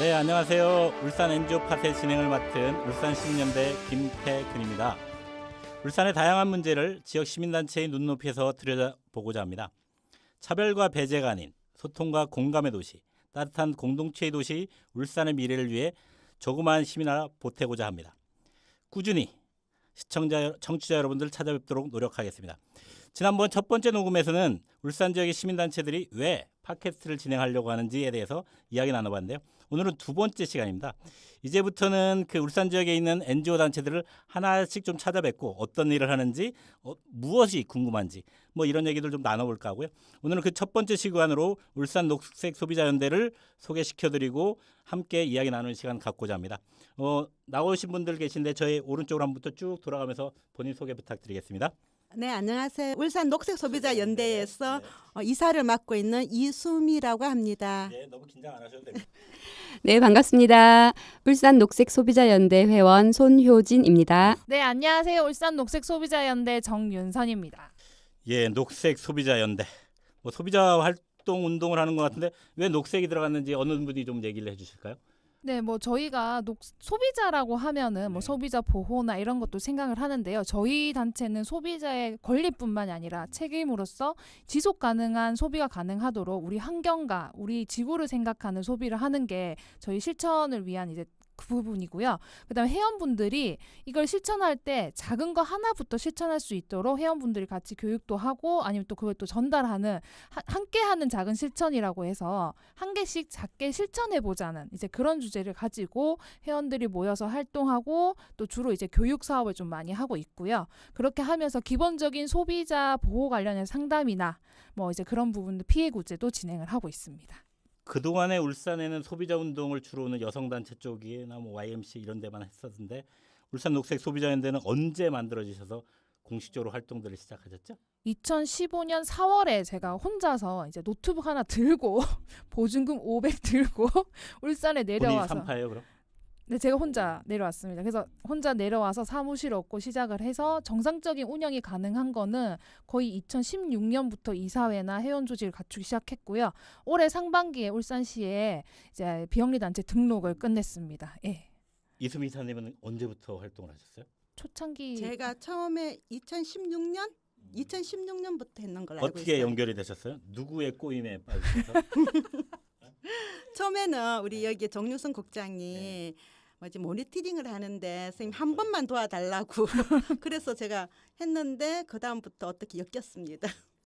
네, 안녕하세요. 울산 NGO 팟의 진행을 맡은 울산시민연대 김태근입니다. 울산의 다양한 문제를 지역 시민단체의 눈높이에서 들여다보고자 합니다. 차별과 배제가 아닌 소통과 공감의 도시, 따뜻한 공동체의 도시 울산의 미래를 위해 조그마한 힘이나 보태고자 합니다. 꾸준히 청취자 여러분들 찾아뵙도록 노력하겠습니다. 지난번 첫 번째 녹음에서는 울산 지역의 시민단체들이 왜 팟캐스트를 진행하려고 하는지에 대해서 이야기 나눠봤는데요. 오늘은 두 번째 시간입니다. 이제부터는 그 울산 지역에 있는 NGO 단체들을 하나씩 좀 찾아뵙고 어떤 일을 하는지, 무엇이 궁금한지 이런 얘기들 좀 나눠볼까 하고요. 오늘은 그 첫 번째 시간으로 울산 녹색 소비자 연대를 소개시켜드리고 함께 이야기 나누는 시간 갖고자 합니다. 나오신 분들 계신데 저희 오른쪽으로 한번부터 쭉 돌아가면서 본인 소개 부탁드리겠습니다. 네, 안녕하세요. 울산 녹색 소비자 연대에서 이사를 맡고 있는 이수미라고 합니다. 네, 너무 긴장 안 하셔도 됩니다. 네, 반갑습니다. 울산 녹색 소비자 연대 회원 손효진입니다. 네, 안녕하세요. 울산 녹색 소비자 연대 정윤선입니다. 예, 녹색 소비자 연대. 소비자 활동 운동을 하는 것 같은데 왜 녹색이 들어갔는지 어느 분이 좀 얘기를 해주실까요? 네, 저희가 소비자라고 하면은 네. 소비자 보호나 이런 것도 생각을 하는데요. 저희 단체는 소비자의 권리뿐만이 아니라 책임으로서 지속 가능한 소비가 가능하도록 우리 환경과 우리 지구를 생각하는 소비를 하는 게 저희 실천을 위한 이제 그 부분이고요. 그다음에 회원분들이 이걸 실천할 때 작은 거 하나부터 실천할 수 있도록 회원분들이 같이 교육도 하고 아니면 또 그걸 또 전달하는 함께하는 작은 실천이라고 해서 한 개씩 작게 실천해보자는 이제 그런 주제를 가지고 회원들이 모여서 활동하고 또 주로 이제 교육 사업을 좀 많이 하고 있고요. 그렇게 하면서 기본적인 소비자 보호 관련된 상담이나 이제 그런 부분들 피해 구제도 진행을 하고 있습니다. 그동안에 울산에는 소비자 운동을 주로 하는 여성단체 쪽이나 YMC 이런 데만 했었는데 울산 녹색 소비자 연대는 언제 만들어지셔서 공식적으로 활동들을 시작하셨죠? 2015년 4월에 제가 혼자서 이제 노트북 하나 들고 보증금 500 들고 울산에 본인이 내려와서 산파예요, 그럼? 네, 제가 혼자 내려왔습니다. 그래서 혼자 내려와서 사무실 얻고 시작을 해서 정상적인 운영이 가능한 거는 거의 2016년부터 이사회나 회원 조직을 갖추기 시작했고요. 올해 상반기에 울산시에 이제 비영리 단체 등록을 끝냈습니다. 예. 이수미 이사님은 언제부터 활동을 하셨어요? 초창기 제가 처음에 2016년부터 했는 걸로 알고 어떻게 있어요. 연결이 되셨어요? 누구의 꼬임에 빠지셔서? 처음에는 우리 여기 정유성 국장이 모니터링을 하는데 선생님 한 번만 도와달라고 그래서 제가 했는데 그 다음부터 어떻게 엮였습니다.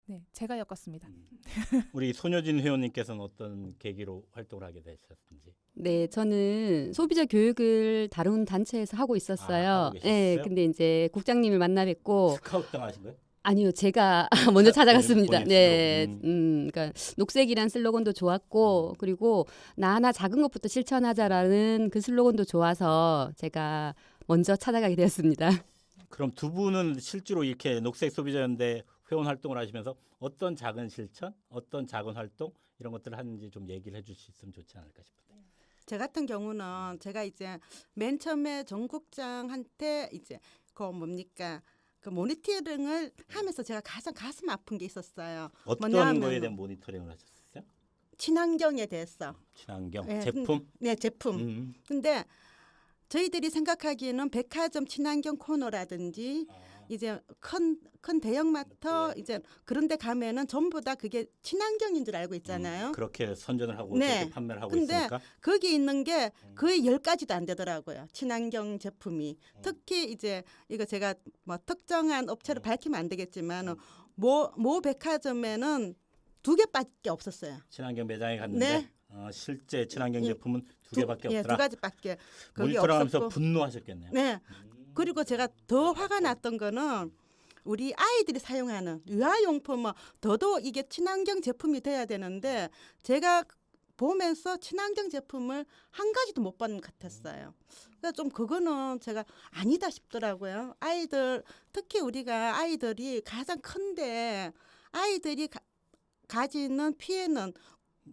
네, 제가 엮었습니다. 우리 손효진 회원님께서는 어떤 계기로 활동을 하게 되셨는지? 네, 저는 소비자 교육을 다른 단체에서 하고 있었어요. 하고 계셨어요? 네, 근데 이제 국장님을 만나 뵙고 스카우트 당하신 거예요? 아니요, 제가 먼저 찾아갔습니다. 본인 네, 스스로. 그러니까 녹색이란 슬로건도 좋았고 그리고 나 하나 작은 것부터 실천하자라는 그 슬로건도 좋아서 제가 먼저 찾아가게 되었습니다. 그럼 두 분은 실제로 이렇게 녹색 소비자 연대 회원 활동을 하시면서 어떤 작은 실천, 어떤 작은 활동 이런 것들을 하는지 좀 얘기를 해주실 수 있으면 좋지 않을까 싶은데. 제 같은 경우는 제가 이제 맨 처음에 정 국장한테 이제 그 모니터링을 하면서 제가 가장 가슴 아픈 게 있었어요. 어떤 뭐냐면 거에 대한 모니터링을 하셨어요? 친환경에 대해서. 친환경, 네, 제품? 네, 제품. 근데 저희들이 생각하기에는 백화점 친환경 코너라든지 이제 큰 대형마트 이제 그런 데 가면은 전부 다 그게 친환경인 줄 알고 있잖아요. 그렇게 선전을 하고 네. 그렇게 판매를 하고 근데 있으니까 거기 있는 게 거의 10가지도 안 되더라고요. 친환경 제품이. 특히 이제 이거 제가 특정한 업체를 밝히면 안 되겠지만 모 백화점에는 2개밖에 없었어요. 친환경 매장에 갔는데 네. 실제 친환경 제품은 2개밖에 예, 없더라. 2가지밖에 거기 모니터링하면서 없었고. 분노하셨겠네요. 네. 그리고 제가 더 화가 났던 거는 우리 아이들이 사용하는 유아용품 더더욱 이게 친환경 제품이 돼야 되는데 제가 보면서 친환경 제품을 한 가지도 못 받는 것 같았어요. 그래서 좀 그거는 제가 아니다 싶더라고요. 아이들 특히 우리가 아이들이 가장 큰데 아이들이 가지는 피해는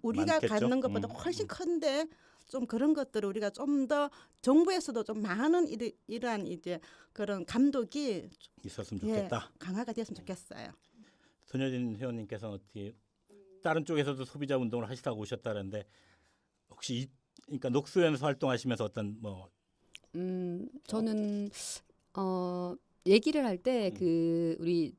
우리가 많겠죠? 갖는 것보다 훨씬 큰데 좀 그런 것들을 우리가 좀 더 정부에서도 좀 많은 이러한 이제 그런 감독이 있었으면 좋겠다. 강화가 됐으면 좋겠어요. 손효진 회원님께서는 어떻게 다른 쪽에서도 소비자 운동을 하시다고 오셨다는데 혹시 그러니까 녹수연에서 활동하시면서 어떤 뭐 저는 얘기를 할 때 음. 그 우리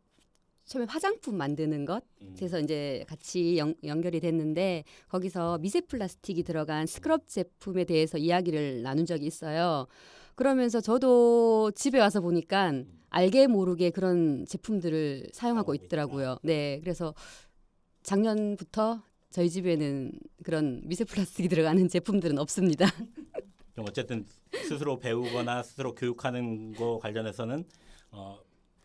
처음에 화장품 만드는 것 그래서 이제 같이 연결이 됐는데 거기서 미세 플라스틱이 들어간 스크럽 제품에 대해서 이야기를 나눈 적이 있어요. 그러면서 저도 집에 와서 보니까 알게 모르게 그런 제품들을 사용하고 있더라고요. 네, 그래서 작년부터 저희 집에는 그런 미세 플라스틱이 들어가는 제품들은 없습니다. 좀 어쨌든 스스로 배우거나 스스로 교육하는 거 관련해서는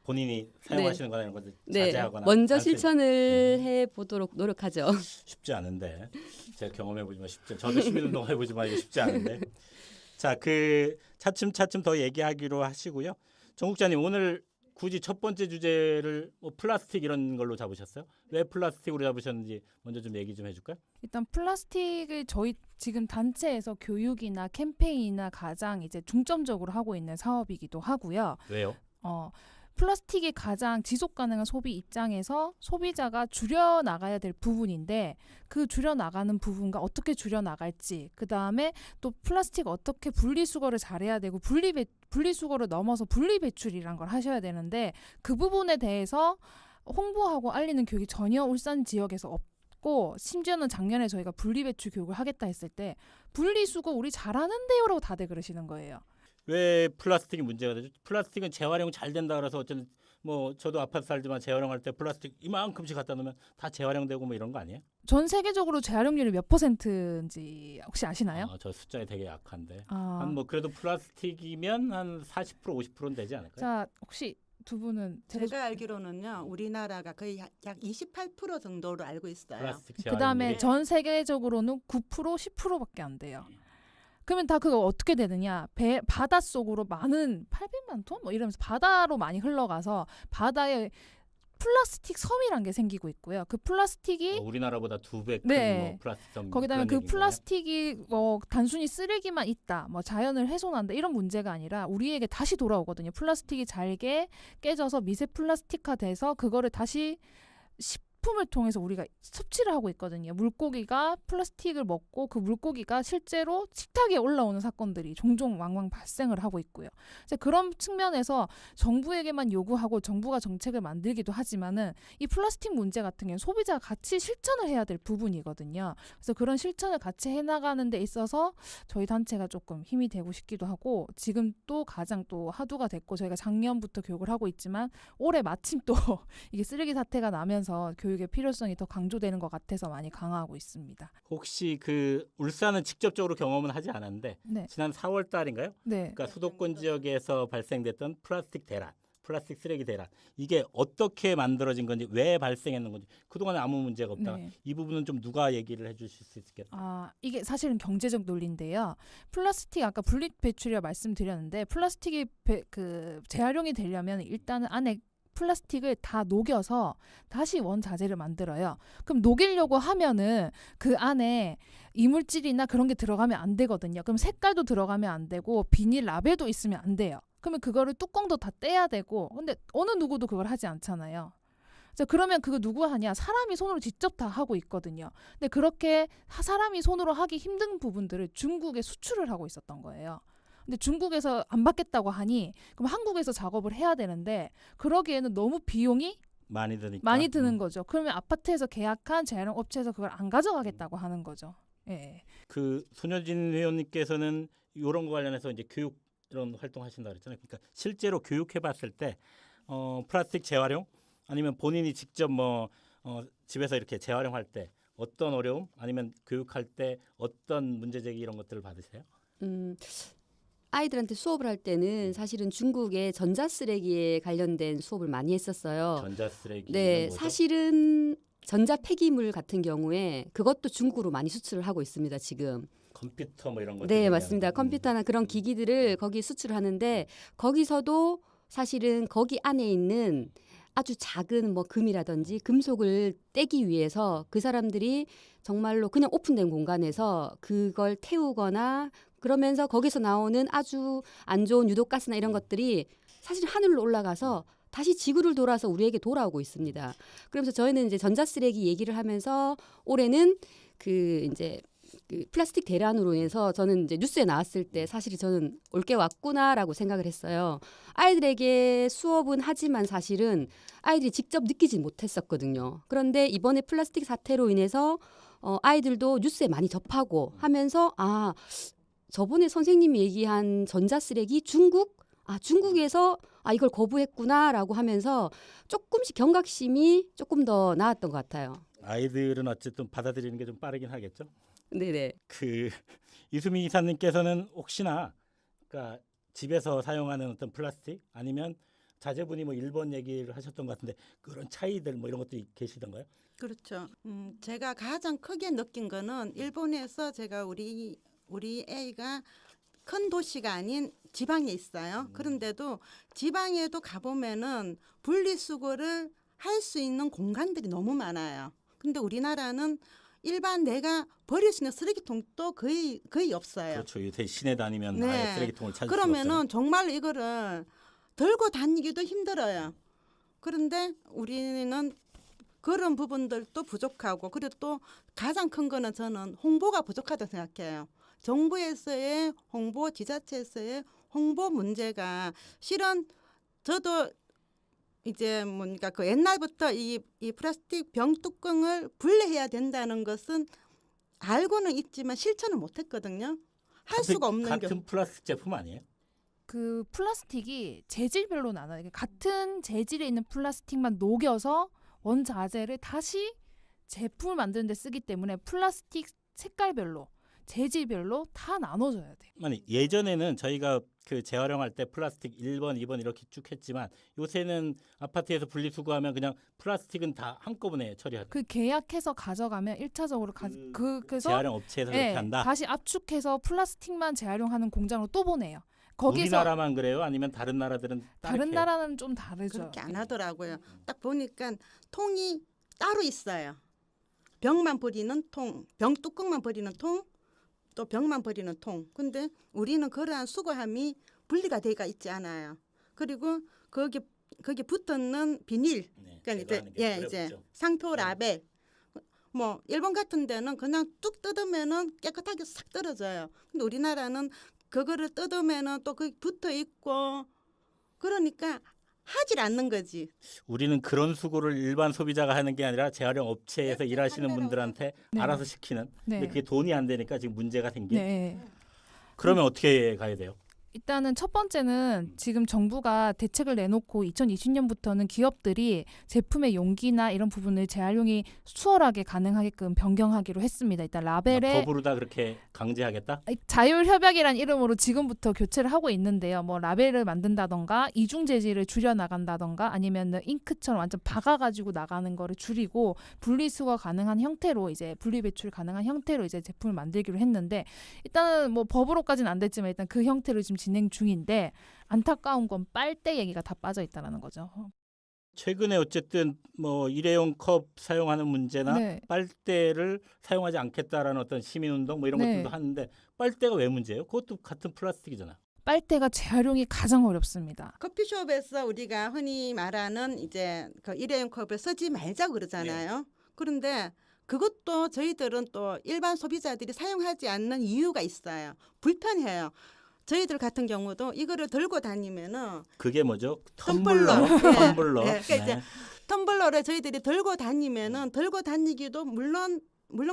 본인이 사용하시는 거나 이런 것들 네, 자제하거나 먼저 할 수 실천을 해보도록 노력하죠. 쉽지 않은데 제가 경험해 보지만 저도 시민운동 해보지만 이게 쉽지 않은데 자, 그 차츰 더 얘기하기로 하시고요. 정국자님 오늘 굳이 첫 번째 주제를 뭐 플라스틱 이런 걸로 잡으셨어요? 왜 플라스틱으로 잡으셨는지 먼저 좀 얘기 좀 해줄까요? 일단 플라스틱을 저희 지금 단체에서 교육이나 캠페인이나 가장 이제 중점적으로 하고 있는 사업이기도 하고요. 왜요? 플라스틱이 가장 지속 가능한 소비 입장에서 소비자가 줄여 나가야 될 부분인데 그 줄여 나가는 부분과 어떻게 줄여 나갈지 그다음에 또 플라스틱 어떻게 분리수거를 잘해야 되고 분리수거를 넘어서 분리배출이란 걸 하셔야 되는데 그 부분에 대해서 홍보하고 알리는 교육이 전혀 울산 지역에서 없고 심지어는 작년에 저희가 분리배출 교육을 하겠다 했을 때 분리수거 우리 잘하는데요라고 다들 그러시는 거예요. 왜 플라스틱이 문제가 되죠? 플라스틱은 재활용 잘 된다 그래서 어쨌든 뭐 저도 아파트 살지만 재활용할 때 플라스틱 이만큼씩 갖다 놓으면 다 재활용되고 뭐 이런 거 아니에요? 전 세계적으로 재활용률이 몇 %인지 혹시 아시나요? 저 숫자에 되게 약한데 한 뭐 그래도 플라스틱이면 한 40% 50%는 되지 않을까요? 자, 혹시 두 분은 제가 알기로는요, 우리나라가 거의 약 28% 정도로 알고 있어요. 플라스틱 그다음에 재활용률이 전 세계적으로는 9% 10%밖에 안 돼요. 그러면 다 그거 어떻게 되느냐? 바다 속으로 많은 800만 톤 뭐 이러면서 바다로 많이 흘러가서 바다에 플라스틱 섬이란 게 생기고 있고요. 그 플라스틱이 우리나라보다 2배 큰 네. 뭐 플라스틱 섬 거기다가 그런 그 얘기인 플라스틱이 단순히 쓰레기만 있다, 뭐 자연을 훼손한다 이런 문제가 아니라 우리에게 다시 돌아오거든요. 플라스틱이 잘게 깨져서 미세 플라스틱화돼서 그거를 다시 식품을 통해서 우리가 섭취를 하고 있거든요. 물고기가 플라스틱을 먹고 그 물고기가 실제로 식탁에 올라오는 사건들이 종종 왕왕 발생을 하고 있고요. 이제 그런 측면에서 정부에게만 요구하고 정부가 정책을 만들기도 하지만은 이 플라스틱 문제 같은 경우는 소비자가 같이 실천을 해야 될 부분이거든요. 그래서 그런 실천을 같이 해나가는 데 있어서 저희 단체가 조금 힘이 되고 싶기도 하고 지금 또 가장 또 화두가 됐고 저희가 작년부터 교육을 하고 있지만 올해 마침 또 이게 쓰레기 사태가 나면서 교육의 필요성이 더 강조되는 것 같아서 많이 강화하고 있습니다. 혹시 그 울산은 직접적으로 경험은 하지 않았는데 네, 지난 4월 달인가요? 네. 그러니까 수도권 지역에서 발생됐던 플라스틱 대란, 플라스틱 쓰레기 대란 이게 어떻게 만들어진 건지 왜 발생했는 건지 그동안에 아무 문제가 없다가 네. 이 부분은 좀 누가 얘기를 해주실 수 있겠어요? 이게 사실은 경제적 논리인데요. 플라스틱 아까 분리 배출이라 말씀드렸는데 플라스틱이 재활용이 되려면 일단은 안에 플라스틱을 다 녹여서 다시 원자재를 만들어요. 그럼 녹이려고 하면은 그 안에 이물질이나 그런 게 들어가면 안 되거든요. 그럼 색깔도 들어가면 안 되고 비닐 라벨도 있으면 안 돼요. 그러면 그거를 뚜껑도 다 떼야 되고 근데 어느 누구도 그걸 하지 않잖아요. 자, 그러면 그거 누구 하냐? 사람이 손으로 직접 다 하고 있거든요. 근데 그렇게 사람이 손으로 하기 힘든 부분들을 중국에 수출을 하고 있었던 거예요. 근데 중국에서 안 받겠다고 하니 그럼 한국에서 작업을 해야 되는데 그러기에는 너무 비용이 많이 드니까 많이 드는 거죠. 그러면 아파트에서 계약한 재활용 업체에서 그걸 안 가져가겠다고 하는 거죠. 예. 그 손여진 회원님께서는 이런 거 관련해서 이제 교육 이런 활동하신다 그랬잖아요. 그러니까 실제로 교육해봤을 때 플라스틱 재활용 아니면 본인이 직접 뭐 집에서 이렇게 재활용할 때 어떤 어려움 아니면 교육할 때 어떤 문제 제기 이런 것들을 받으세요? 아이들한테 수업을 할 때는 사실은 중국의 전자쓰레기에 관련된 수업을 많이 했었어요. 전자쓰레기 네, 사실은 전자 폐기물 같은 경우에 그것도 중국으로 많이 수출을 하고 있습니다. 지금. 컴퓨터 뭐 이런 것. 네, 맞습니다. 컴퓨터나 그런 기기들을 거기 수출을 하는데 거기서도 사실은 거기 안에 있는 아주 작은 뭐 금이라든지 금속을 떼기 위해서 그 사람들이 정말로 그냥 오픈된 공간에서 그걸 태우거나 그러면서 거기서 나오는 아주 안 좋은 유독가스나 이런 것들이 사실 하늘로 올라가서 다시 지구를 돌아서 우리에게 돌아오고 있습니다. 그러면서 저희는 이제 전자쓰레기 얘기를 하면서 올해는 그 이제 그 플라스틱 대란으로 인해서 저는 이제 뉴스에 나왔을 때 사실 저는 올 게 왔구나라고 생각을 했어요. 아이들에게 수업은 하지만 사실은 아이들이 직접 느끼지 못했었거든요. 그런데 이번에 플라스틱 사태로 인해서 아이들도 뉴스에 많이 접하고 하면서 아, 저번에 선생님이 얘기한 전자쓰레기 중국에서 이걸 거부했구나라고 하면서 조금씩 경각심이 조금 더 나았던 것 같아요. 아이들은 어쨌든 받아들이는 게 좀 빠르긴 하겠죠. 네네. 그 이수미 이사님께서는 혹시나 그러니까 집에서 사용하는 어떤 플라스틱 아니면 자제분이 뭐 일본 얘기를 하셨던 것 같은데 그런 차이들 뭐 이런 것도 계시던가요? 그렇죠. 제가 가장 크게 느낀 거는 일본에서 제가 우리 애가 큰 도시가 아닌 지방에 있어요. 그런데도 지방에도 가보면은 분리수거를 할 수 있는 공간들이 너무 많아요. 근데 우리나라는 일반 내가 버릴 수 있는 쓰레기통도 거의 없어요. 그렇죠. 요새 시내 다니면 네. 아예 쓰레기통을 찾을 수가 그러면은 없잖아요. 정말 이거를 들고 다니기도 힘들어요. 그런데 우리는 그런 부분들도 부족하고 그리고 또 가장 큰 거는 저는 홍보가 부족하다고 생각해요. 정부에서의 홍보, 지자체에서의 홍보 문제가 실은 저도 이제 뭔가 그 옛날부터 이 플라스틱 병 뚜껑을 분리해야 된다는 것은 알고는 있지만 실천을 못했거든요. 할 수가 없는 게 같은 플라스틱 제품 아니에요? 그 플라스틱이 재질별로 나눠요. 이게 같은 재질에 있는 플라스틱만 녹여서 원자재를 다시 제품을 만드는 데 쓰기 때문에 플라스틱 색깔별로 재질별로 다 나눠줘야 돼요. 아니 예전에는 저희가 그 재활용할 때 플라스틱 1번, 2번 이렇게 쭉 했지만 요새는 아파트에서 분리수거하면 그냥 플라스틱은 다 한꺼번에 처리하죠. 그 계약해서 가져가면 1차적으로 그래서 재활용 업체에서 그렇게 한다. 다시 압축해서 플라스틱만 재활용하는 공장으로 또 보내요. 거기서 우리나라만 그래요? 아니면 다른 나라들은 다른 다르게? 나라는 좀 다르죠. 그렇게 안 하더라고요. 딱 보니까 통이 따로 있어요. 병만 버리는 통, 병 뚜껑만 버리는 통, 또 병만 버리는 통. 근데 우리는 그러한 수거함이 분리가 되어 있지 않아요. 그리고 거기 붙었는 비닐, 네, 그러니까 이제 제거하는 게 이제 어렵죠. 상표 라벨. 뭐 일본 같은 데는 그냥 뚝 뜯으면은 깨끗하게 싹 떨어져요. 근데 우리나라는 그거를 뜯으면은 또 그 붙어 있고 그러니까 하질 않는 거지. 우리는 그런 수고를 일반 소비자가 하는 게 아니라 재활용 업체에서 일하시는 분들한테 네. 알아서 시키는. 네. 근데 그게 돈이 안 되니까 지금 문제가 생긴. 네. 그러면 어떻게 가야 돼요? 일단은 첫 번째는 지금 정부가 대책을 내놓고 2020년부터는 기업들이 제품의 용기나 이런 부분을 재활용이 수월하게 가능하게끔 변경하기로 했습니다. 일단 라벨에 법으로 다 그렇게 강제하겠다? 자율협약이란 이름으로 지금부터 교체를 하고 있는데요. 뭐 라벨을 만든다던가 이중 재질을 줄여 나간다던가 아니면 잉크처럼 완전 박아가지고 나가는 거를 줄이고 분리수거 가능한 형태로 이제 분리배출 가능한 형태로 이제 제품을 만들기로 했는데 일단은 뭐 법으로까지는 안 됐지만 일단 그 형태로 지금 진행 중인데 안타까운 건 빨대 얘기가 다 빠져 있다라는 거죠. 최근에 어쨌든 뭐 일회용 컵 사용하는 문제나 네. 빨대를 사용하지 않겠다라는 어떤 시민운동 뭐 이런 네. 것들도 하는데 빨대가 왜 문제예요? 그것도 같은 플라스틱이잖아요. 빨대가 재활용이 가장 어렵습니다. 커피숍에서 우리가 흔히 말하는 이제 그 일회용 컵을 쓰지 말자 그러잖아요. 그런데 그것도 저희들은 또 일반 소비자들이 사용하지 않는 이유가 있어요. 불편해요. 저희들 같은 경우도 이거를 들고 다니면은 그게 뭐죠? 텀블러. 텀블러. 네. 그러니까 네. 이제 텀블러를 저희들이 들고 다니면은 들고 다니기도 물론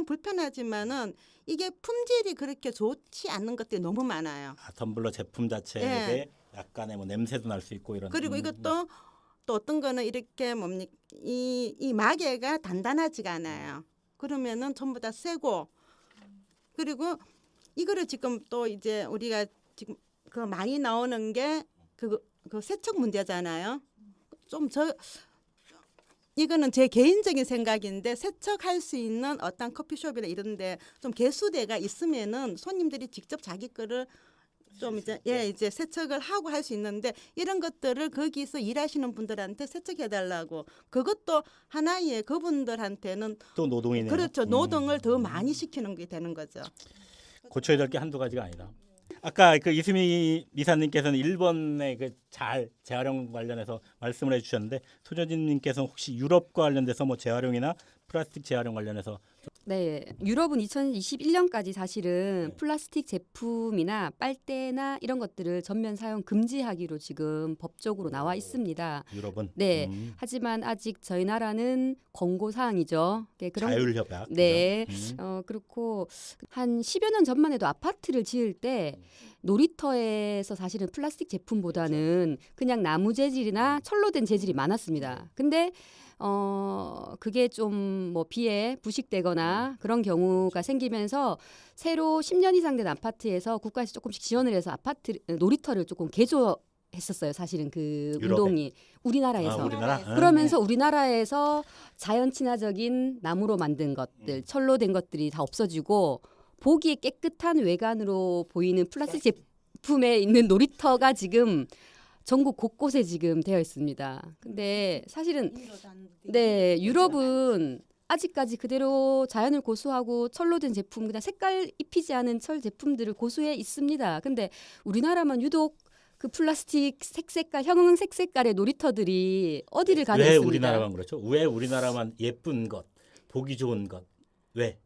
불편하지만은 이게 품질이 그렇게 좋지 않는 것들이 너무 많아요. 텀블러 제품 자체에 네. 약간의 뭐 냄새도 날 수 있고 이런. 그리고 이것도 또 어떤 거는 이렇게 뭡니까 이 마개가 단단하지가 않아요. 그러면은 전부 다 새고 그리고 이거를 지금 또 이제 우리가 지금 그 많이 나오는 게 그 세척 문제잖아요. 좀 이거는 제 개인적인 생각인데 세척할 수 있는 어떤 커피숍이나 이런데 좀 개수대가 있으면은 손님들이 직접 자기 거를 좀 이제 세척을 하고 할 수 있는데 이런 것들을 거기서 일하시는 분들한테 세척해 달라고 그것도 하나의 그분들한테는 또 노동이네요. 그렇죠. 노동을 더 많이 시키는 게 되는 거죠. 고쳐야 될 게 한두 가지가 아니다. 아까 그 이수미 미사님께서는 일본의 그 잘 재활용 관련해서 말씀을 해주셨는데 소저진님께서는 혹시 유럽과 관련돼서 뭐 재활용이나 플라스틱 재활용 관련해서 네, 유럽은 2021년까지 사실은 플라스틱 제품이나 빨대나 이런 것들을 전면 사용 금지하기로 지금 법적으로 나와 있습니다. 유럽은 네, 하지만 아직 저희 나라는 권고 사항이죠. 네, 자율협약. 네, 그죠? 그렇고 한 10여 년 전만 해도 아파트를 지을 때 놀이터에서 사실은 플라스틱 제품보다는 그냥 나무 재질이나 철로 된 재질이 많았습니다. 근데 그게 좀 뭐 비에 부식되거나 그런 경우가 생기면서 새로 10년 이상 된 아파트에서 국가에서 조금씩 지원을 해서 아파트 놀이터를 조금 개조했었어요. 사실은 그 유럽에? 운동이 우리나라에서. 우리나라. 그러면서 우리나라에서 자연 친화적인 나무로 만든 것들, 철로 된 것들이 다 없어지고 보기에 깨끗한 외관으로 보이는 플라스틱 제품에 있는 놀이터가 지금 전국 곳곳에 지금 되어 있습니다. 근데 사실은 네, 유럽은 아직까지 그대로 자연을 고수하고 철로 된 제품, 그냥 색깔 입히지 않은 철 제품들을 고수해 있습니다. 근데 우리나라만 유독 그 플라스틱 색색깔, 형형색 색깔의 놀이터들이 어디를 가나 왜 있습니다. 우리나라만 그렇죠? 왜 우리나라만 예쁜 것, 보기 좋은 것, 왜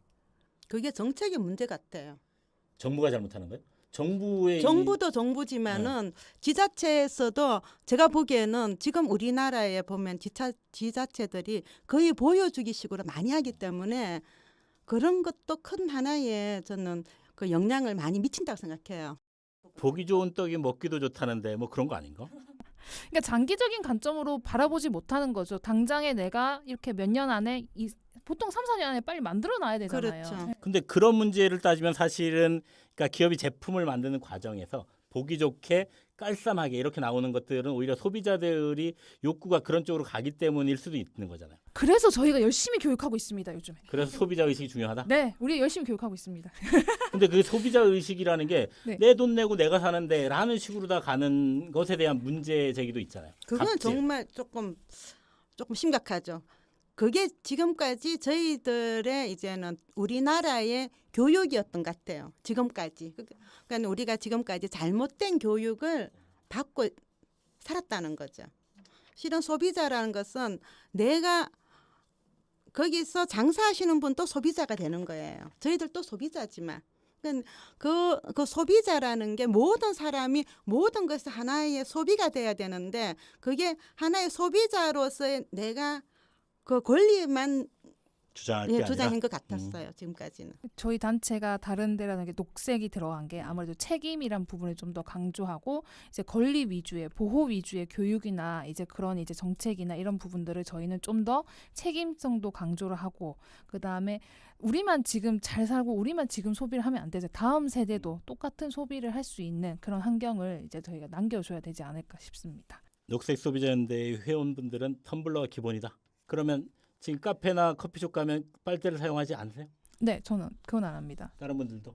그게 정책의 문제 같아요. 정부가 잘못하는 거예요? 정부의 정부도 정부지만은 지자체에서도 제가 보기에는 지금 우리나라에 보면 지자체들이 거의 보여주기식으로 많이 하기 때문에 그런 것도 큰 하나의 저는 그 영향을 많이 미친다고 생각해요. 보기 좋은 떡이 먹기도 좋다는데 뭐 그런 거 아닌가? 그러니까 장기적인 관점으로 바라보지 못하는 거죠. 당장에 내가 이렇게 몇 년 안에 보통 3, 4년 안에 빨리 만들어 놔야 되잖아요. 그렇죠. 근데 그런 문제를 따지면 사실은 그러니까 기업이 제품을 만드는 과정에서 보기 좋게 깔쌈하게 이렇게 나오는 것들은 오히려 소비자들이 욕구가 그런 쪽으로 가기 때문일 수도 있는 거잖아요. 그래서 저희가 열심히 교육하고 있습니다. 요즘에. 그래서 소비자 의식이 중요하다. 네, 우리 열심히 교육하고 있습니다. 근데 그 소비자 의식이라는 게 네. 내 돈 내고 내가 사는데라는 식으로 다 가는 것에 대한 문제 제기도 있잖아요. 그건 갑질. 정말 조금 심각하죠. 그게 지금까지 저희들의 이제는 우리나라의 교육이었던 것 같아요. 지금까지. 그러니까 우리가 지금까지 잘못된 교육을 받고 살았다는 거죠. 실은 소비자라는 것은 내가 거기서 장사하시는 분도 소비자가 되는 거예요. 저희들도 소비자지만. 그 소비자라는 게 모든 사람이 모든 것이 하나의 소비가 돼야 되는데 그게 하나의 소비자로서의 내가 그 권리만 주장할 게 아니라 주장한 것 같았어요. 지금까지는. 저희 단체가 다른 데라는 게 녹색이 들어간 게 아무래도 책임이란 부분을 좀 더 강조하고 이제 권리 위주의 보호 위주의 교육이나 이제 그런 이제 정책이나 이런 부분들을 저희는 좀 더 책임성도 강조를 하고 그다음에 우리만 지금 잘 살고 우리만 지금 소비를 하면 안 되죠. 다음 세대도 똑같은 소비를 할 수 있는 그런 환경을 이제 저희가 남겨줘야 되지 않을까 싶습니다. 녹색 소비자연대 회원분들은 텀블러가 기본이다. 그러면 지금 카페나 커피숍 가면 빨대를 사용하지 않으세요? 네, 저는 그건 안 합니다. 다른 분들도?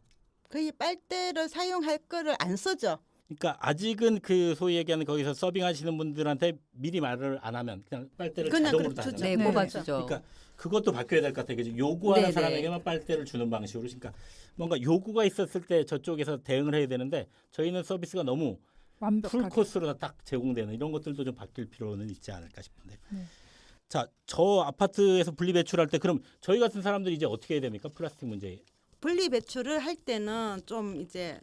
거의 빨대를 사용할 거를 안 쓰죠. 그러니까 아직은 그 소위 얘기하는 거기서 서빙하시는 분들한테 미리 말을 안 하면 그냥 빨대를 그냥 자동으로 주죠. 다 네, 네. 꼽아주죠. 그러니까 그것도 바뀌어야 될 것 같아요. 그죠? 요구하는 네, 사람에게만 빨대를 주는 방식으로. 그러니까 뭔가 요구가 있었을 때 저쪽에서 대응을 해야 되는데 저희는 서비스가 너무 완벽하게. 풀 코스로 딱 제공되는 이런 것들도 좀 바뀔 필요는 있지 않을까 싶은데. 네. 자, 저 아파트에서 분리 배출할 때 그럼 저희 같은 사람들이 이제 어떻게 해야 됩니까? 플라스틱 문제. 분리 배출을 할 때는 좀 이제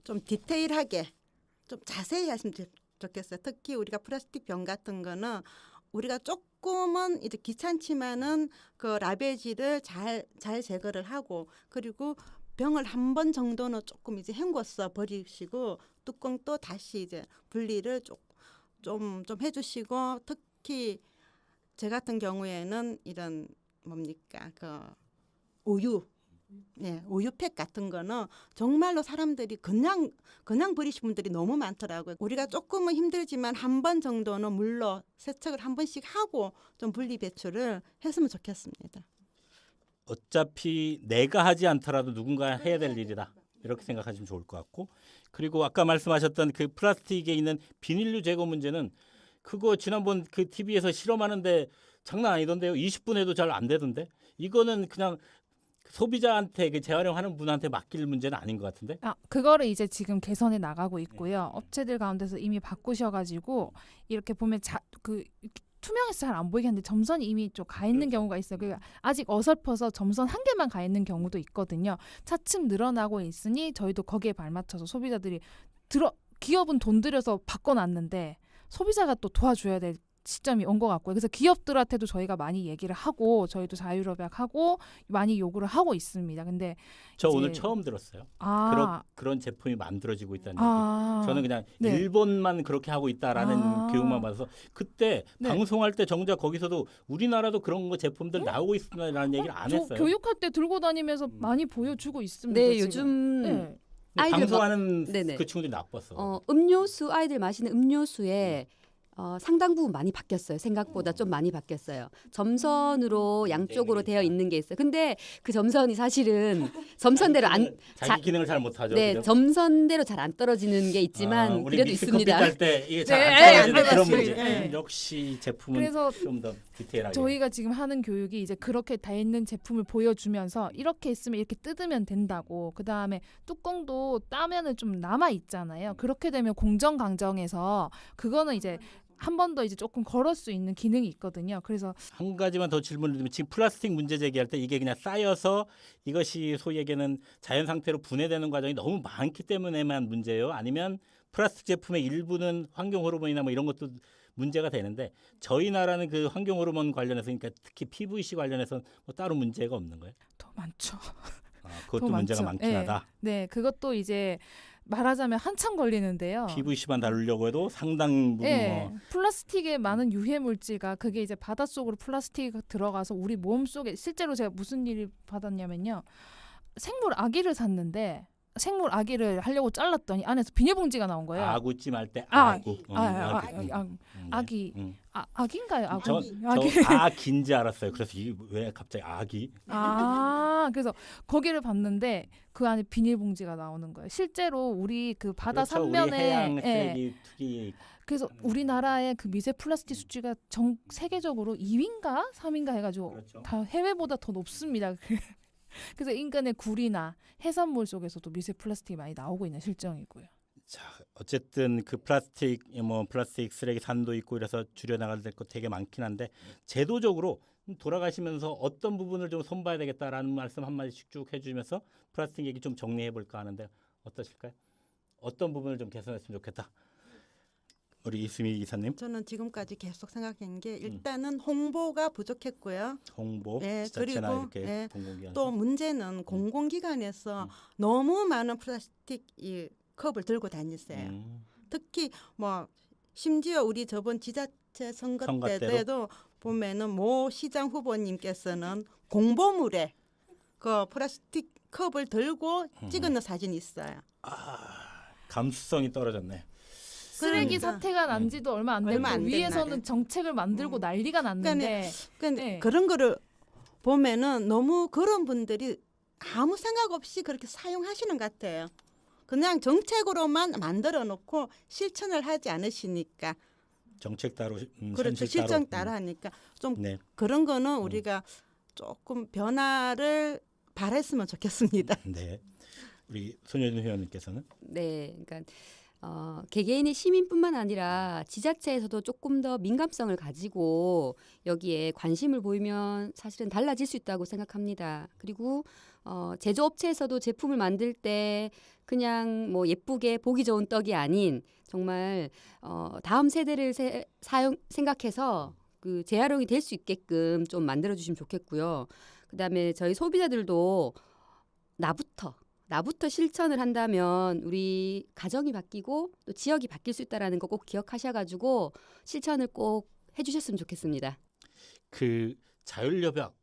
좀 디테일하게 좀 자세히 하시면 좋겠어요. 특히 우리가 플라스틱 병 같은 거는 우리가 조금은 이제 귀찮지만은 그 라베지를 잘 제거를 하고 그리고 병을 한 번 정도는 조금 이제 헹궈서 버리시고 뚜껑도 다시 이제 분리를 좀 해주시고 특히 제 같은 경우에는 이런 뭡니까 그 우유, 우유팩 같은 거는 정말로 사람들이 그냥 버리시는 분들이 너무 많더라고요. 우리가 조금은 힘들지만 한 번 정도는 물로 세척을 한 번씩 하고 좀 분리 배출을 했으면 좋겠습니다. 어차피 내가 하지 않더라도 누군가 해야 될 일이다. 이렇게 생각하시면 좋을 것 같고 그리고 아까 말씀하셨던 그 플라스틱에 있는 비닐류 제거 문제는 그거 지난번 그 TV에서 실험하는데 장난 아니던데요. 20분 해도 잘 안 되던데. 이거는 그냥 소비자한테 그 재활용하는 분한테 맡길 문제는 아닌 것 같은데. 그거를 이제 지금 개선해 나가고 있고요. 업체들 가운데서 이미 바꾸셔가지고 이렇게 보면 투명해서 잘 안 보이게 하는데 점선이 이미 좀 가 있는 경우가 있어요. 그러니까 아직 어설퍼서 점선 한 개만 가 있는 경우도 있거든요. 차츰 늘어나고 있으니 저희도 거기에 발맞춰서 소비자들이 기업은 돈 들여서 바꿔놨는데 소비자가 또 도와줘야 될 시점이 온 것 같고요. 그래서 기업들한테도 저희가 많이 얘기를 하고 저희도 자율협약하고 많이 요구를 하고 있습니다. 근데 저 이제- 오늘 처음 들었어요. 아, 그런 제품이 만들어지고 있다는 아, 얘기. 저는 그냥 네. 일본만 그렇게 하고 있다라는 아. 교육만 받아서 그때 네. 방송할 때 정작 거기서도 우리나라도 그런 거 제품들 나오고 있다라는 얘기를 안 저 했어요. 교육할 때 들고 다니면서 많이 보여주고 있습니다. 네, 지금. 요즘 네. 근데 아이들 방송하는 네네. 그 친구들이 나빴어. 음료수 아이들 마시는 음료수에 상당 부분 많이 바뀌었어요. 생각보다 좀 많이 바뀌었어요. 점선으로 양쪽으로 되어 있는 게 있어요. 근데 그 점선이 사실은 점선대로 안 자기 기능을 잘 못하죠. 네, 그죠? 점선대로 잘 안 떨어지는 게 있지만 우리 그래도 믹스커피 있습니다. 딸때 이게 네, 잘안 안 떨어지는 그런 떨어지죠. 문제. 네. 역시 제품은 그래서 좀 더 디테일하게. 저희가 지금 하는 교육이 이제 그렇게 돼 있는 제품을 보여주면서 이렇게 있으면 이렇게 뜯으면 된다고. 그 다음에 뚜껑도 따면은 좀 남아 있잖아요. 그렇게 되면 공정 강정에서 그거는 이제 한 번 더 이제 조금 걸을 수 있는 기능이 있거든요. 그래서 한 가지만 더 질문을 드리면 지금 플라스틱 문제 제기할 때 이게 그냥 쌓여서 이것이 소위 얘기하는 자연 상태로 분해되는 과정이 너무 많기 때문에만 문제예요? 아니면 플라스틱 제품의 일부는 환경 호르몬이나 뭐 이런 것도 문제가 되는데 저희 나라는 그 환경 호르몬 관련해서 그러니까 특히 PVC 관련해서 뭐 따로 문제가 없는 거예요? 더 많죠. 그것도 더 문제가 많죠. 많긴 네. 하다. 네, 그것도 이제 말하자면 한참 걸리는데요. PVC만 다루려고 해도 상당 부분 네, 플라스틱에 많은 유해 물질가 그게 이제 바닷속으로 플라스틱이 들어가서 우리 몸 속에 실제로 제가 무슨 일을 받았냐면요. 생물 아기를 샀는데 생물 아기를 하려고 잘랐더니 안에서 비닐봉지가 나온 거예요. 아구찜 할 때 아, 아구. 아기. 네. 아기인가요? 아기. 저 아기. 아기인지 알았어요. 그래서 이게 왜 갑자기 아기? 그래서 거기를 봤는데 그 안에 비닐봉지가 나오는 거예요. 실제로 우리 그 바다 그렇죠. 우리 삼면에 해양 예, 쓰레기 투기 그래서 우리나라의 그 미세 플라스틱 수치가 세계적으로 2위인가 3위인가 해가지고 그렇죠. 다 해외보다 더 높습니다. 그래서 인간의 굴이나 해산물 속에서도 미세 플라스틱이 많이 나오고 있는 실정이고요. 자, 어쨌든 그 플라스틱 쓰레기 산도 있고 이래서 줄여 나가야 될 것 되게 많긴 한데 제도적으로 돌아가시면서 어떤 부분을 좀 손봐야 되겠다라는 말씀 한 마디씩 쭉 해주면서 플라스틱 얘기 좀 정리해 볼까 하는데 어떠실까요? 어떤 부분을 좀 개선했으면 좋겠다. 우리 이수미 이사님. 저는 지금까지 계속 생각한 게 일단은 홍보가 부족했고요. 홍보, 예, 지자체나 그리고, 이렇게 예, 공공기관. 또 문제는 공공기관에서 너무 많은 플라스틱 이 컵을 들고 다니세요. 특히 뭐 심지어 우리 저번 지자체 선거 선거 때도 보면은 모 시장 후보님께서는 공보물에 그 플라스틱 컵을 들고 찍은 사진이 있어요. 감수성이 떨어졌네. 쓰레기 그러니까. 사태가 난 지도 얼마 안 됐고 얼마 안 된 위에서는 날에. 정책을 만들고 난리가 났는데 그러니까 네. 그런 거를 보면은 너무 그런 분들이 아무 생각 없이 그렇게 사용하시는 것 같아요. 그냥 정책으로만 만들어 놓고 실천을 하지 않으시니까 정책 따로, 그렇죠. 현실 실정 따로. 따라 하니까 좀 네. 그런 거는 우리가 조금 변화를 바랬으면 좋겠습니다. 네. 우리 손여준 회원님께서는 네, 그러니까 개개인의 시민뿐만 아니라 지자체에서도 조금 더 민감성을 가지고 여기에 관심을 보이면 사실은 달라질 수 있다고 생각합니다. 그리고 제조업체에서도 제품을 만들 때 그냥 뭐 예쁘게 보기 좋은 떡이 아닌 정말 다음 세대를 생각해서 그 재활용이 될 수 있게끔 좀 만들어 주시면 좋겠고요. 그다음에 저희 소비자들도 나부터 실천을 한다면 우리 가정이 바뀌고 또 지역이 바뀔 수 있다라는 거 꼭 기억하셔가지고 실천을 꼭 해주셨으면 좋겠습니다. 그 자율협약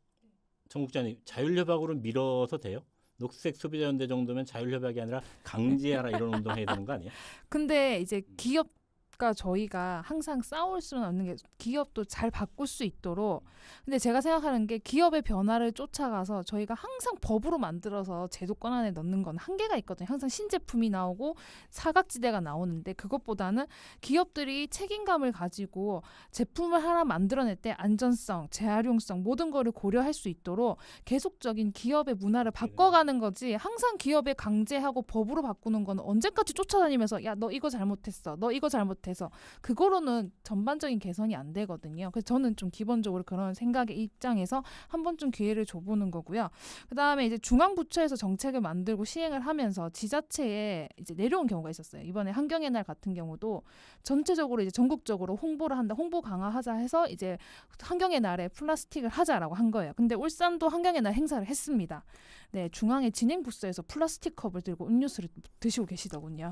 정국장님 자율협약으로 밀어서 돼요? 녹색 소비자연대 정도면 자율협약이 아니라 강제하라 이런 운동 해야 되는 거 아니에요? 근데 이제 기업과 저희가 항상 싸울 수는 없는 게 기업도 잘 바꿀 수 있도록 근데 제가 생각하는 게 기업의 변화를 쫓아가서 저희가 항상 법으로 만들어서 제도권 안에 넣는 건 한계가 있거든요. 항상 신제품이 나오고 사각지대가 나오는데 그것보다는 기업들이 책임감을 가지고 제품을 하나 만들어낼 때 안전성, 재활용성 모든 거를 고려할 수 있도록 계속적인 기업의 문화를 바꿔가는 거지 항상 기업에 강제하고 법으로 바꾸는 건 언제까지 쫓아다니면서 야 너 이거 잘못했어. 너 이거 잘못했어. 같아서 그거로는 전반적인 개선이 안 되거든요. 그래서 저는 좀 기본적으로 그런 생각의 입장에서 한 번쯤 기회를 줘보는 거고요. 그다음에 이제 중앙부처에서 정책을 만들고 시행을 하면서 지자체에 이제 내려온 경우가 있었어요. 이번에 환경의 날 같은 경우도 전체적으로 이제 전국적으로 홍보를 한다, 홍보 강화하자 해서 이제 환경의 날에 플라스틱을 하자라고 한 거예요. 근데 울산도 환경의 날 행사를 했습니다. 네, 중앙의 진행 부스에서 플라스틱 컵을 들고 음료수를 드시고 계시더군요.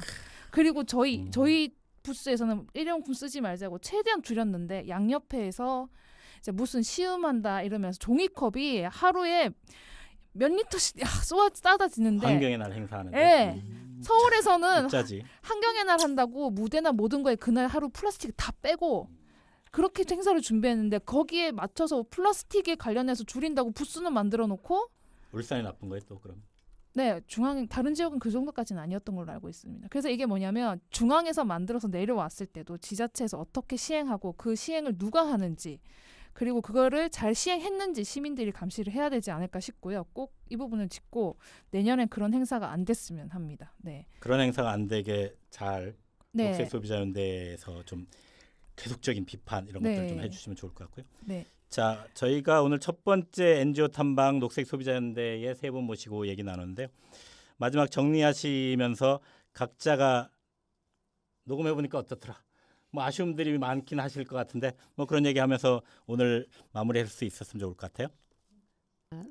그리고 저희 부스에서는 일회용품 쓰지 말자고 최대한 줄였는데 양옆에서 이제 무슨 시음한다 이러면서 종이컵이 하루에 몇 리터씩 쏟아지는데 환경의 날 행사하는데. 네. 서울에서는 짜지. 환경의 날 한다고 무대나 모든 거에 그날 하루 플라스틱 다 빼고 그렇게 행사를 준비했는데 거기에 맞춰서 플라스틱에 관련해서 줄인다고 부스는 만들어 놓고 울산이 나쁜 거예요 또 그럼. 네, 중앙 다른 지역은 그 정도까지는 아니었던 걸로 알고 있습니다. 그래서 이게 뭐냐면 중앙에서 만들어서 내려왔을 때도 지자체에서 어떻게 시행하고 그 시행을 누가 하는지 그리고 그거를 잘 시행했는지 시민들이 감시를 해야 되지 않을까 싶고요. 꼭 이 부분을 짚고 내년엔 그런 행사가 안 됐으면 합니다. 네. 그런 행사가 안 되게 잘 네. 녹색 소비자연대에서 좀 계속적인 비판 이런 네. 것들 좀 해주시면 좋을 것 같고요. 네. 자, 저희가 오늘 첫 번째 NGO 탐방 녹색 소비자연대에 세 분 모시고 얘기 나눴는데요. 마지막 정리하시면서 각자가 녹음해 보니까 어떻더라? 뭐 아쉬움들이 많긴 하실 것 같은데 뭐 그런 얘기하면서 오늘 마무리할 수 있었으면 좋을 것 같아요.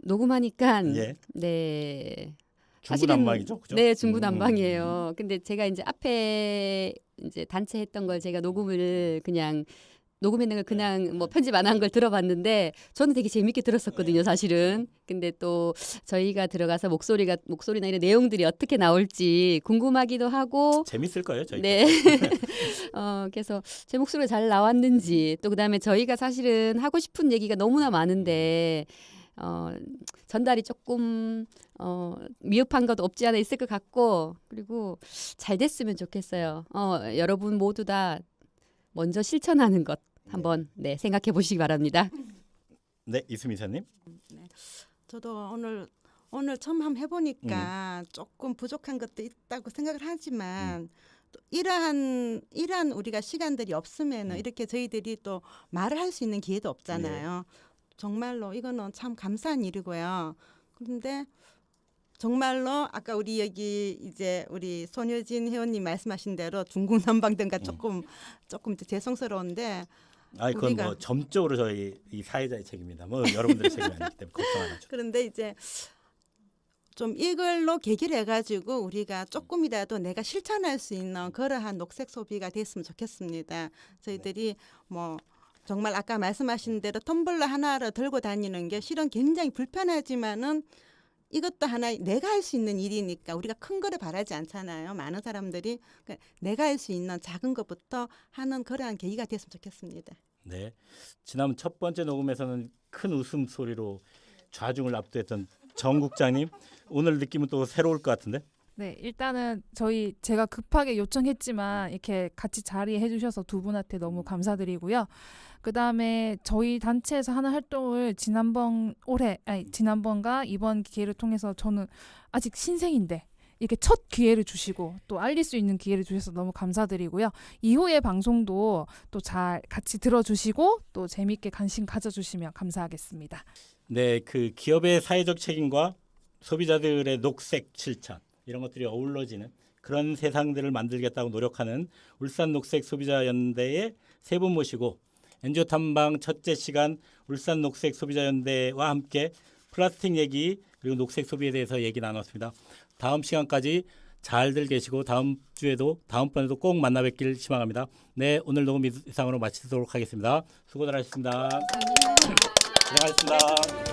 녹음하니까 예. 네. 중구난방이죠, 그죠? 네, 중구난방이에요. 근데 제가 이제 앞에 이제 단체 했던 걸 제가 녹음을 그냥 녹음했는 걸 그냥 뭐 편집 안 한 걸 들어봤는데 저는 되게 재밌게 들었었거든요, 사실은. 근데 또 저희가 들어가서 목소리나 이런 내용들이 어떻게 나올지 궁금하기도 하고 재밌을 거예요, 저희. 네. 그래서 제 목소리가 잘 나왔는지 또 그다음에 저희가 사실은 하고 싶은 얘기가 너무나 많은데 전달이 조금 미흡한 것도 없지 않아 있을 것 같고 그리고 잘 됐으면 좋겠어요. 여러분 모두 다 먼저 실천하는 것 한번 생각해 보시기 바랍니다. 네, 이수미 이사님. 저도 오늘 처음 한번 해보니까 조금 부족한 것도 있다고 생각을 하지만 또 이러한 우리가 시간들이 없으면 이렇게 저희들이 또 말을 할 수 있는 기회도 없잖아요. 정말로 이거는 참 감사한 일이고요. 그런데 정말로 아까 우리 여기 이제 우리 손효진 회원님 말씀하신 대로 중구난방등과 조금 이제 죄송스러운데 그건 우리가- 뭐 점적으로 저희 이 사회자의 책임입니다. 뭐 여러분들의 책임이 아니기 때문에 걱정 안 하죠. 그런데 이제 좀 이걸로 계기를 해가지고 우리가 조금이라도 내가 실천할 수 있는 그러한 녹색 소비가 됐으면 좋겠습니다. 저희들이 뭐 정말 아까 말씀하신 대로 텀블러 하나를 들고 다니는 게 실은 굉장히 불편하지만은 이것도 하나 내가 할 수 있는 일이니까 우리가 큰 거를 바라지 않잖아요. 많은 사람들이 그러니까 내가 할 수 있는 작은 것부터 하는 그러한 계기가 됐으면 좋겠습니다. 네, 지난 첫 번째 녹음에서는 큰 웃음 소리로 좌중을 압도했던 정 국장님 오늘 느낌은 또 새로울 것 같은데. 네, 일단은 제가 급하게 요청했지만 이렇게 같이 자리해 주셔서 두 분한테 너무 감사드리고요. 그다음에 저희 단체에서 하는 활동을 지난번과 이번 기회를 통해서 저는 아직 신생인데 이렇게 첫 기회를 주시고 또 알릴 수 있는 기회를 주셔서 너무 감사드리고요. 이후의 방송도 또 잘 같이 들어주시고 또 재미있게 관심 가져주시면 감사하겠습니다. 네, 그 기업의 사회적 책임과 소비자들의 녹색 실천 이런 것들이 어우러지는 그런 세상들을 만들겠다고 노력하는 울산 녹색 소비자 연대의 세 분 모시고 NGO 탐방 첫째 시간 울산 녹색 소비자 연대와 함께 플라스틱 얘기 그리고 녹색 소비에 대해서 얘기 나눴습니다. 다음 시간까지 잘들 계시고 다음 주에도 다음번에도 꼭 만나 뵙길 희망합니다. 네, 오늘 녹음 이상으로 마치도록 하겠습니다. 수고들 하셨습니다. 고생하셨습니다.